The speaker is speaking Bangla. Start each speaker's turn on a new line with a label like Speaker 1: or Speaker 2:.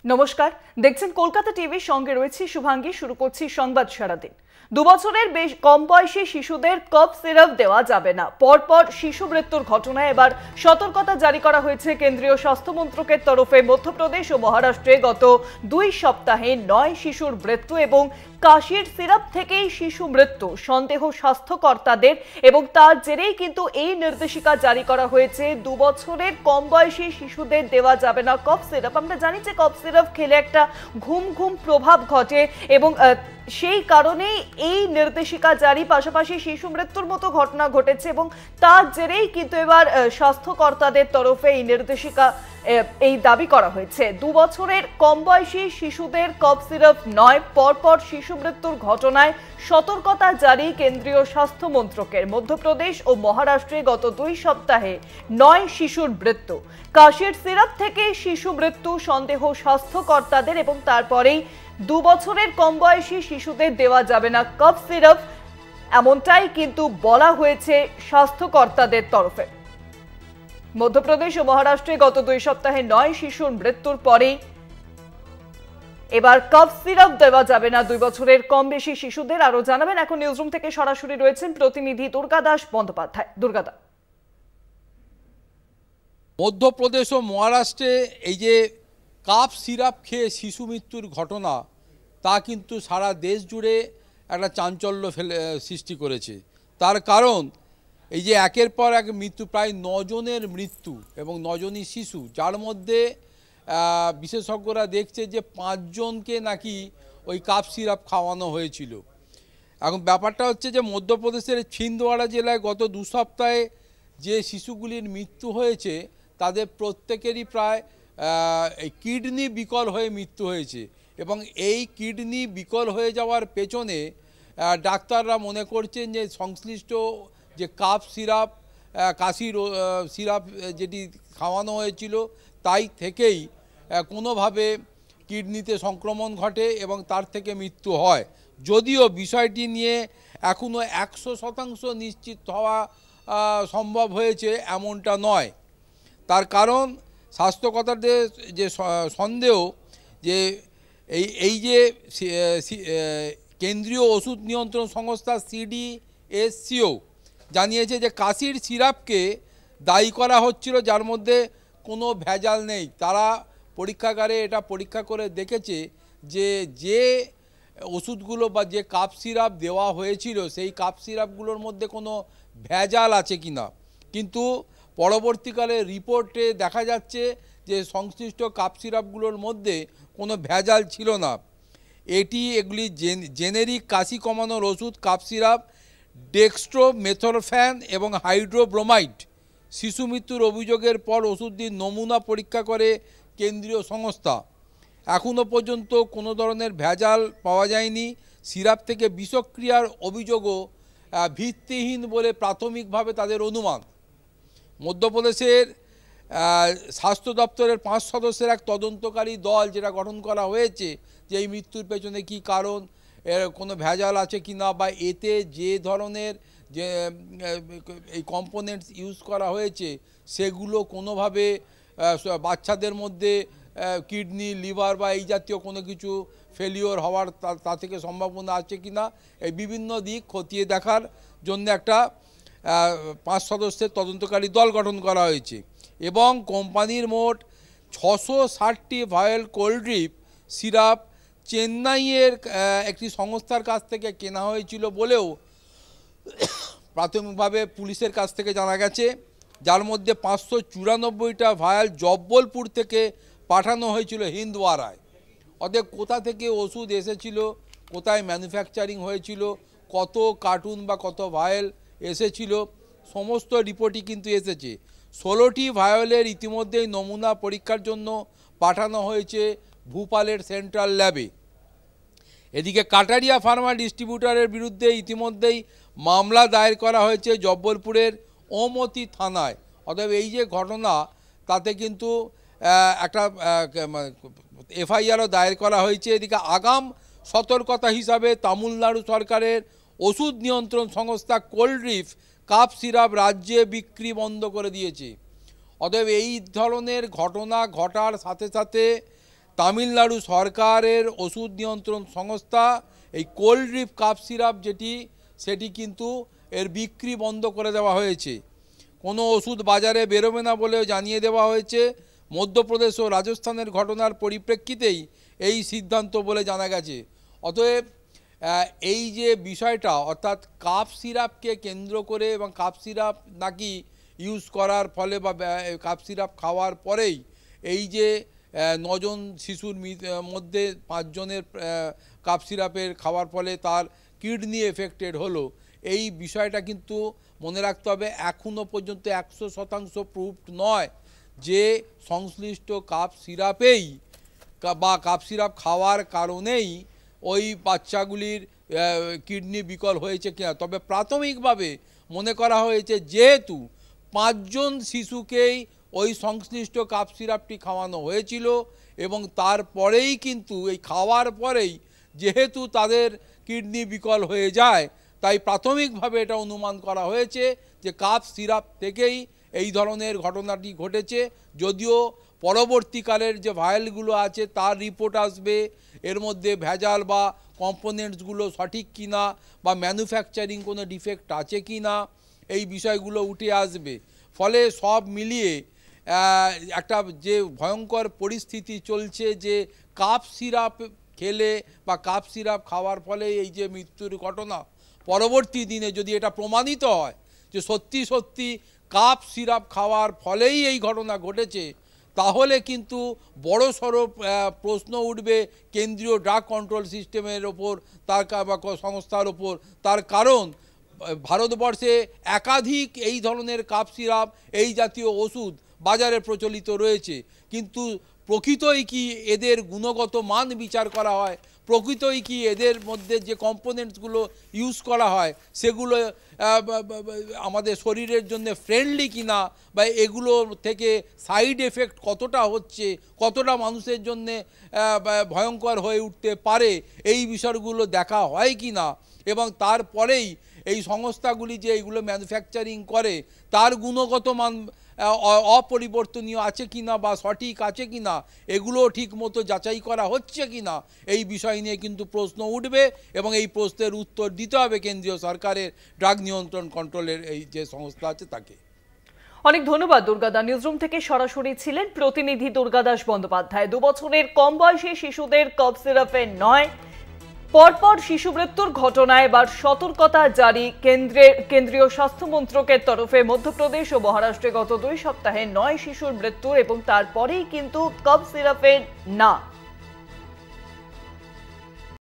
Speaker 1: নমস্কার, দেখছেন কলকাতা টিভির সঙ্গে রয়েছে শুভাঙ্গী। শুরু করছি সংবাদ সারাদিন। 2 বছরের বেশ কম বয়সী শিশুদের কফ সিরাপ দেওয়া যাবে না। পরপর শিশু মৃত্যুর ঘটনায় এবার সতর্কতা জারি করা হয়েছে কেন্দ্রীয় স্বাস্থ্য মন্ত্রকের তরফে। মধ্যপ্রদেশ ও মহারাষ্ট্রে গত 2 সপ্তাহে 9 শিশুর মৃত্যু এবং কাশির সিরাপ থেকেই শিশু মৃত্যু সন্দেহ স্বাস্থ্যকর্তাদের, এবং তার জেরেই কিন্তু এই নির্দেশিকা জারি করা হয়েছে। 2 বছরের কম বয়সী শিশুদের দেওয়া যাবে না কফ সিরাপ। আমরা জানি যে কফ সিরাপ খেলে একটা ঘুম ঘুম প্রভাব ঘটে এবং সেই কারণেই এই নির্দেশিকা জারি। পাশাপাশি শিশু মৃত্যুর মতো ঘটনা ঘটেছে এবং তার জেরেই কিন্তু এবার স্বাস্থ্যকর্তাদের তরফে এই নির্দেশিকা এই দাবি করা হয়েছে। 2 বছরের কম বয়সী শিশুদের কফ সিরাপ নয়। পরপর শিশু মৃত্যুর ঘটনায় সতর্কতা জারি কেন্দ্রীয় স্বাস্থ্য মন্ত্রকের। মধ্যপ্রদেশ ও মহারাষ্ট্রে গত 2 সপ্তাহে 9 শিশুর মৃত্যু। কাশির সিরাপ থেকে শিশু মৃত্যু সন্দেহ স্বাস্থ্যকর্তাদের, এবং তারপরেই 2 বছরের কম বয়সী শিশুদের দেওয়া যাবে না কফ সিরাপ, এমনটাই কিন্তু বলা হয়েছে স্বাস্থ্যকর্তাদের তরফে। মধ্যপ্রদেশ ও মহারাষ্ট্রে গত 2 সপ্তাহে 9 শিশুর মৃত্যুর পরেই এবার কফ সিরাপ দেওয়া যাবে না 2 বছরের কম বেশি শিশুদের। আরো জানাবেন এখন নিউজরুম থেকে সরাসরি রয়েছেন প্রতিনিধি দুর্গা দাস বন্দ্যোপাধ্যায়। দুর্গাদা,
Speaker 2: মধ্যপ্রদেশ ও মহারাষ্ট্রে এই যে কাপ সিরাপ খেয়ে শিশু মৃত্যুর ঘটনা, তা কিন্তু সারা দেশ জুড়ে একটা চাঞ্চল্য সৃষ্টি করেছে। তার কারণ এই যে একের পর এক মৃত্যু, প্রায় 9 জনের মৃত্যু এবং 9 জনই শিশু, যার মধ্যে বিশেষজ্ঞরা দেখছে যে 5 জনকে নাকি ওই কাপ সিরাপ খাওয়ানো হয়েছিল। এখন ব্যাপারটা হচ্ছে যে মধ্যপ্রদেশের ছিন্দওয়াড়া জেলায় গত 2 সপ্তাহে যে শিশুগুলির মৃত্যু হয়েছে তাদের প্রত্যেকেরই প্রায় কিডনি বিকল হয়ে মৃত্যু হয়েছে, এবং এই কিডনি বিকল হয়ে যাওয়ার পেছনে ডাক্তাররা মনে করছেন যে সংশ্লিষ্ট যে কাপ সিরাপ, কাশির সিরাপ যেটি খাওয়ানো হয়েছিল তাই থেকেই কোনোভাবে কিডনিতে সংক্রমণ ঘটে এবং তার থেকে মৃত্যু হয়। যদিও বিষয়টি নিয়ে এখনও 100% নিশ্চিত হওয়া সম্ভব হয়েছে এমনটা নয়। তার কারণ স্বাস্থ্যকর্তাদের যে সন্দেহ যে এই যে কেন্দ্রীয় ওষুধ নিয়ন্ত্রণ সংস্থা CDSCO জানিয়েছে যে কাশির সিরাপকে দায়ী করা হচ্ছিল, যার মধ্যে কোনো ভেজাল নেই। তারা পরীক্ষাগারে এটা পরীক্ষা করে দেখেছে যে যে ওষুধগুলো বা যে কাপ সিরাপ দেওয়া হয়েছিল সেই কাপ সিরাপগুলোর মধ্যে কোনো ভেজাল আছে কি না, কিন্তু পরবর্তীকালে রিপোর্টে দেখা যাচ্ছে যে সংশ্লিষ্ট কাপ সিরাপগুলোর মধ্যে কোনো ভেজাল ছিল না। এগুলি জেনেরিক কাশি কমানোর ওষুধ কাপ সিরাপ, ডেক্সট্রোমেথরফ্যান এবং হাইড্রোব্রোমাইড। শিশু মৃত্যুর অভিযোগের পর ওষুধটির নমুনা পরীক্ষা করে কেন্দ্রীয় সংস্থা। এখনও পর্যন্ত কোনো ধরনের ভেজাল পাওয়া যায়নি। সিরাপ থেকে বিষক্রিয়ার অভিযোগও ভিত্তিহীন বলে প্রাথমিকভাবে তাদের অনুমান। মধ্যপ্রদেশের স্বাস্থ্য দপ্তরের 5 সদস্যের এক তদন্তকারী দল যেটা গঠন করা হয়েছে যে এই মৃত্যুর পেছনে কী কারণ, এর কোনো ভেজাল আছে কি না, বা এতে যে ধরনের যে এই কম্পোনেন্টস ইউজ করা হয়েছে সেগুলো কোনোভাবে বাচ্চাদের মধ্যে কিডনি, লিভার বা এই জাতীয় কোনো কিছু ফেলিওর হওয়ার তা থেকে সম্ভাবনা আছে কি না, এই বিভিন্ন দিক খতিয়ে দেখার জন্য একটা 5 সদস্যের তদন্তকারী দল গঠন করা হয়েছে। এবং কোম্পানির মোট 660টি ভায়েল কোল্ড ড্রিপ সিরাপ চেন্নাইয়ের একটি সংস্থার কাছ থেকে কেনা হয়েছিল বলেও প্রাথমিকভাবে পুলিশের কাছ থেকে জানা গেছে, যার মধ্যে 594টা ভায়াল জব্বলপুর থেকে পাঠানো হয়েছিল হিন্দওয়ারায়। অতএব কোথা থেকে ওষুধ এসেছিল, কোথায় ম্যানুফ্যাকচারিং হয়েছিল, কত কার্টুন বা কত ভায়েল এসেছিল, সমস্ত রিপোর্টই কিন্তু এসেছে। 16টি ভায়োলের ইতিমধ্যেই নমুনা পরীক্ষার জন্য পাঠানো হয়েছে ভূপালের সেন্ট্রাল ল্যাবে। এদিকে কাটারিয়া ফার্মা ডিস্ট্রিবিউটরের বিরুদ্ধে ইতিমধ্যেই মামলা দায়ের করা হয়েছে জব্বলপুরের ওমতি থানায়। অতএব এই যে ঘটনা, তাতে কিন্তু একটা FIRও দায়ের করা হয়েছে। এদিকে আগাম সতর্কতা হিসাবে তামিলনাড়ু সরকারের ওষুধ নিয়ন্ত্রণ সংস্থা কোল্ড ড্রিপ কাপ সিরাপ রাজ্যে বিক্রি বন্ধ করে দিয়েছে। অতএব এই ধরনের ঘটনা ঘটার সাথে সাথে তামিলনাড়ু সরকারের ওষুধ নিয়ন্ত্রণ সংস্থা এই কোল্ড ড্রিপ কাপ সিরাপ সেটি কিন্তু এর বিক্রি বন্ধ করে দেওয়া হয়েছে। কোনো ওষুধ বাজারে বেরোবে না বলেও জানিয়ে দেওয়া হয়েছে। মধ্যপ্রদেশ ও রাজস্থানের ঘটনার পরিপ্রেক্ষিতেই এই সিদ্ধান্ত বলে জানা গেছে। অতএব এই যে বিষয়টা, অর্থাৎ কাপ সিরাপকে কেন্দ্র করে এবং কাপ সিরাপ নাকি ইউজ করার ফলে বা কাপ সিরাপ খাওয়ার পরেই এই যে 9 জন শিশুর মধ্যে 5 জনের কাপ সিরাপের খাওয়ার ফলে তার কিডনি এফেক্টেড হলো, এই বিষয়টা কিন্তু মনে রাখতে হবে এখনও পর্যন্ত 100% প্রুভড নয় যে সংশ্লিষ্ট কাপ সিরাপেই বা কাপ সিরাপ খাওয়ার কারণেই ওই বাচ্চাগুলির কিডনি বিকল হয়েছে কিনা। তবে প্রাথমিকভাবে মনে করা হয়েছে যেহেতু 5 জন শিশুকেই ওই সংশ্লিষ্ট কাপ সিরাপটি খাওয়ানো হয়েছিল এবং তারপরেই কিন্তু এই খাওয়ার পরেই যেহেতু তাদের কিডনি বিকল হয়ে যায়, তাই প্রাথমিকভাবে এটা অনুমান করা হয়েছে যে কাপ সিরাপ থেকেই এই ধরনের ঘটনাটি ঘটেছে। যদিও পরবর্তীকালের যে ভায়েলগুলো আছে তার রিপোর্ট আসবে, এর মধ্যে ভেজাল বা কম্পোনেন্টসগুলো সঠিক কিনা বা ম্যানুফ্যাকচারিং কোনো ডিফেক্ট আছে কি না, এই বিষয়গুলো উঠে আসবে। ফলে সব মিলিয়ে একটা যে ভয়ঙ্কর পরিস্থিতি চলছে যে কাপ সিরাপ খেলে বা কাপ সিরাপ খাওয়ার ফলে এই যে মৃত্যুর ঘটনা, পরবর্তী দিনে যদি এটা প্রমাণিত হয় যে সত্যি সত্যি কাপ সিরাপ খাওয়ার ফলেই এই ঘটনা ঘটেছে, তাহলে কিন্তু বড়সড় প্রশ্ন উঠবে কেন্দ্রীয় ড্রাগ কন্ট্রোল সিস্টেমের ওপর, তার সংস্থার ওপর। তার কারণ ভারতবর্ষে একাধিক এই ধরনের কাপ সিরাপ, এই জাতীয় ওষুধ বাজারে প্রচলিত রয়েছে, কিন্তু প্রকৃতই কি এদের গুণগত মান বিচার করা হয়, প্রকৃতই কি এদের মধ্যে যে কম্পোনেন্টসগুলো ইউজ করা হয় সেগুলো আমাদের শরীরের জন্য ফ্রেন্ডলি কিনা, বা এগুলো থেকে সাইড এফেক্ট কতটা হচ্ছে, কতটা মানুষের জন্য ভয়ঙ্কর হয়ে উঠতে পারে, এই বিষয়গুলো দেখা হয় কি না, এবং তারপরেই এই সংস্থাগুলি যে এইগুলো ম্যানুফ্যাকচারিং করে তার গুণগত মান অপরিবর্তনীয় আছে কিনা বা সঠিক আছে কিনা, এগুলো ঠিক মতো যাচাই করা হচ্ছে কিনা, এই বিষয় নিয়ে কিন্তু প্রশ্ন উঠবে এবং এই প্রশ্নের উত্তর দিতে হবে কেন্দ্রীয় সরকারের ড্রাগ নিয়ন্ত্রণ কন্ট্রোলের এই যে সংস্থা আছে তাকে।
Speaker 1: অনেক ধন্যবাদ। দুর্গাদা নিউজরুম থেকে সরাসরি ছিলেন প্রতিনিধি দুর্গাদাস বন্দ্যোপাধ্যায়। 2 বছরের কম বয়সী শিশুদের কাপ সিরাপে নয়, পরপর শিশু মৃত্যুর ঘটনায় এবার সতর্কতা জারি কেন্দ্রীয় স্বাস্থ্য মন্ত্রকের তরফে। মধ্যপ্রদেশ ও মহারাষ্ট্রে গত 2 সপ্তাহে 9 শিশুর মৃত্যু এবং তারপরেই কিন্তু কাপ সিরাপে না।